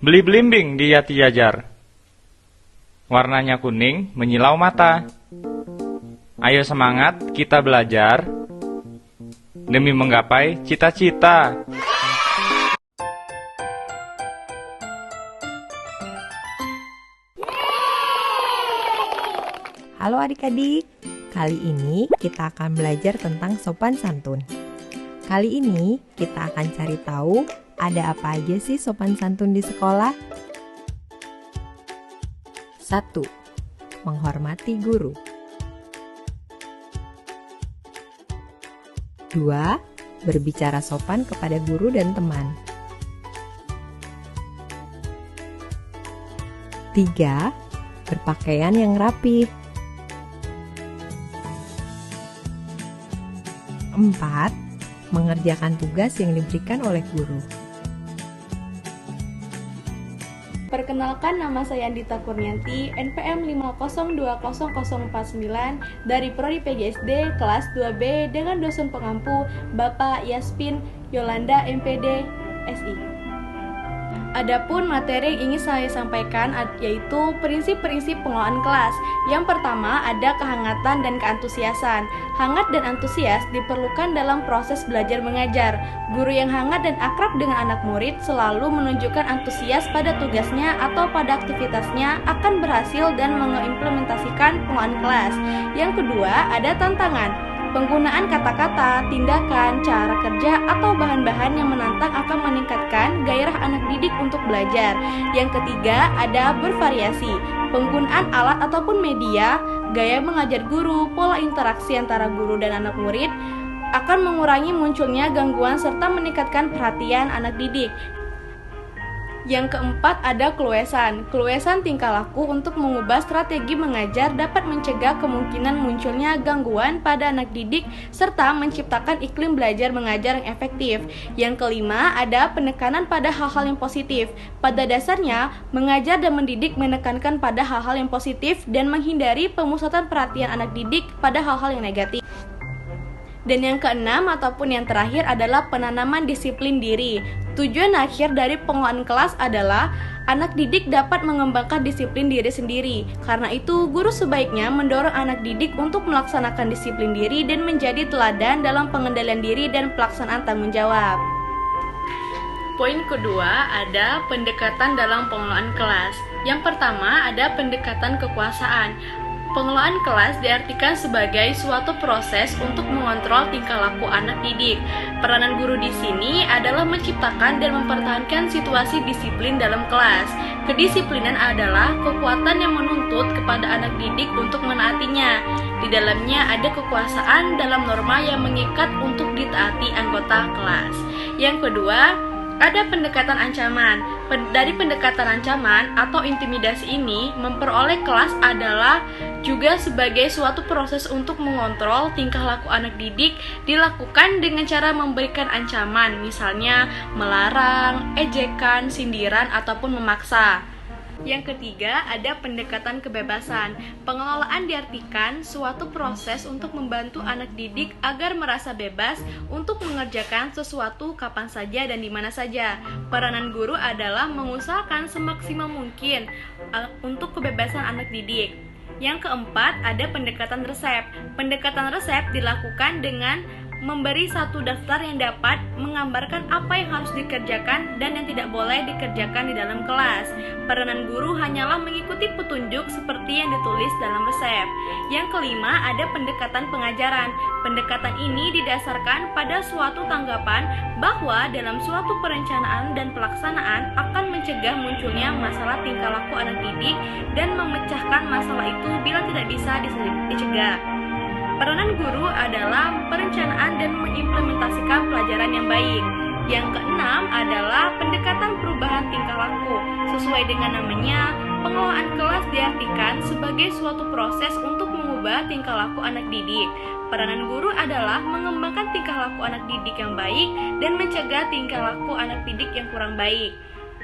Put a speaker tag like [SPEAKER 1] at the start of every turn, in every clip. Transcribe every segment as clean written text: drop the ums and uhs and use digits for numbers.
[SPEAKER 1] Beli belimbing di Yati Jajar. Warnanya kuning, menyilau mata. Ayo semangat, kita belajar demi menggapai cita-cita.
[SPEAKER 2] Halo adik-adik, kali ini kita akan belajar tentang sopan santun. Kali ini kita akan cari tahu ada apa aja sih sopan santun di sekolah. 1. Menghormati guru. 2. Berbicara sopan kepada guru dan teman. 3. Berpakaian yang rapi. 4. Mengerjakan tugas yang diberikan oleh guru.
[SPEAKER 3] Perkenalkan, nama saya Andita Kurnianti, NPM 5020049 dari Prodi PGSD kelas 2B dengan dosen pengampu Bapak Yaspin Yolanda MPD SI. Adapun materi yang ingin saya sampaikan yaitu prinsip-prinsip pengelolaan kelas. Yang pertama ada kehangatan dan keantusiasan. Hangat dan antusias diperlukan dalam proses belajar mengajar. Guru yang hangat dan akrab dengan anak murid selalu menunjukkan antusias pada tugasnya atau pada aktivitasnya akan berhasil dan mengimplementasikan pengelolaan kelas. Yang kedua ada tantangan. Penggunaan kata-kata, tindakan, cara kerja, atau bahan-bahan yang menantang akan meningkatkan gairah anak didik untuk belajar. Yang ketiga, ada bervariasi. Penggunaan alat ataupun media, gaya mengajar guru, pola interaksi antara guru dan anak murid akan mengurangi munculnya gangguan serta meningkatkan perhatian anak didik. Yang keempat ada keluesan. Keluesan tingkah laku untuk mengubah strategi mengajar dapat mencegah kemungkinan munculnya gangguan pada anak didik serta menciptakan iklim belajar mengajar yang efektif. Yang kelima ada penekanan pada hal-hal yang positif. Pada dasarnya, mengajar dan mendidik menekankan pada hal-hal yang positif dan menghindari pemusatan perhatian anak didik pada hal-hal yang negatif. Dan yang keenam ataupun yang terakhir adalah penanaman disiplin diri. Tujuan akhir dari pengelolaan kelas adalah anak didik dapat mengembangkan disiplin diri sendiri. Karena itu, guru sebaiknya mendorong anak didik untuk melaksanakan disiplin diri dan menjadi teladan dalam pengendalian diri dan pelaksanaan tanggung jawab. Poin kedua ada pendekatan dalam pengelolaan kelas. Yang pertama ada pendekatan kekuasaan. Pengelolaan kelas diartikan sebagai suatu proses untuk mengontrol tingkah laku anak didik. Peranan guru di sini adalah menciptakan dan mempertahankan situasi disiplin dalam kelas. Kedisiplinan adalah kekuatan yang menuntut kepada anak didik untuk menaatinya. Di dalamnya ada kekuasaan dalam norma yang mengikat untuk ditaati anggota kelas. Yang kedua, ada pendekatan ancaman. Dari pendekatan ancaman atau intimidasi ini, memperoleh kelas adalah juga sebagai suatu proses untuk mengontrol tingkah laku anak didik dilakukan dengan cara memberikan ancaman, misalnya melarang, ejekan, sindiran, ataupun memaksa. Yang ketiga, ada pendekatan kebebasan. Pengelolaan diartikan suatu proses untuk membantu anak didik agar merasa bebas untuk mengerjakan sesuatu kapan saja dan di mana saja. Peranan guru adalah mengusahakan semaksimal mungkin untuk kebebasan anak didik. Yang keempat, ada pendekatan resep. Pendekatan resep dilakukan dengan memberi satu daftar yang dapat menggambarkan apa yang harus dikerjakan dan yang tidak boleh dikerjakan di dalam kelas. Peranan guru hanyalah mengikuti petunjuk seperti yang ditulis dalam resep. Yang kelima, ada pendekatan pengajaran. Pendekatan ini didasarkan pada suatu tanggapan bahwa dalam suatu perencanaan dan pelaksanaan akan mencegah munculnya masalah tingkah laku anak didik dan memecahkan masalah itu bila tidak bisa dicegah. Peranan guru adalah perencanaan dan mengimplementasikan pelajaran yang baik. Yang keenam adalah pendekatan perubahan tingkah laku. Sesuai dengan namanya, pengelolaan kelas diartikan sebagai suatu proses untuk mengubah tingkah laku anak didik. Peranan guru adalah mengembangkan tingkah laku anak didik yang baik dan mencegah tingkah laku anak didik yang kurang baik.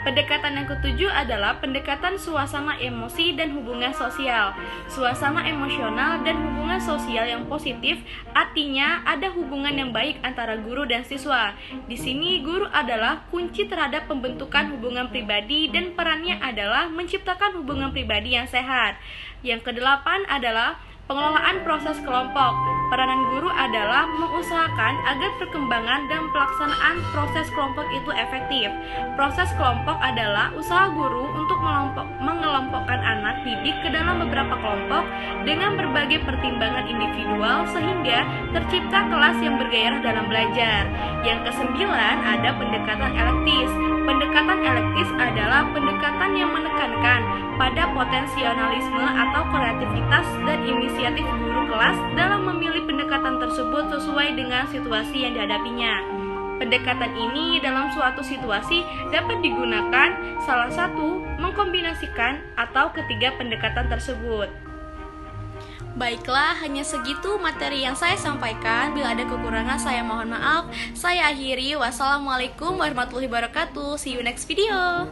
[SPEAKER 3] Pendekatan yang ketujuh adalah pendekatan suasana emosi dan hubungan sosial. Suasana emosional dan hubungan sosial yang positif artinya ada hubungan yang baik antara guru dan siswa. Di sini guru adalah kunci terhadap pembentukan hubungan pribadi dan perannya adalah menciptakan hubungan pribadi yang sehat. Yang kedelapan adalah pengelolaan proses kelompok. Peranan guru adalah mengusahakan agar perkembangan dan pelaksanaan proses kelompok itu efektif. Proses kelompok adalah usaha guru untuk mengelompokkan anak didik ke dalam beberapa kelompok dengan berbagai pertimbangan individual sehingga tercipta kelas yang bergairah dalam belajar. Yang kesembilan ada pendekatan elektis. Pendekatan elektis adalah pendekatan yang menekankan pada potensialisme atau kreativitas dan inisiatif guru kelas dalam memilih pendekatan tersebut sesuai dengan situasi yang dihadapinya. Pendekatan ini dalam suatu situasi dapat digunakan salah satu mengkombinasikan atau ketiga pendekatan tersebut. Baiklah, hanya segitu materi yang saya sampaikan. Bila ada kekurangan, saya mohon maaf. Saya akhiri. Wassalamualaikum warahmatullahi wabarakatuh. See you next video.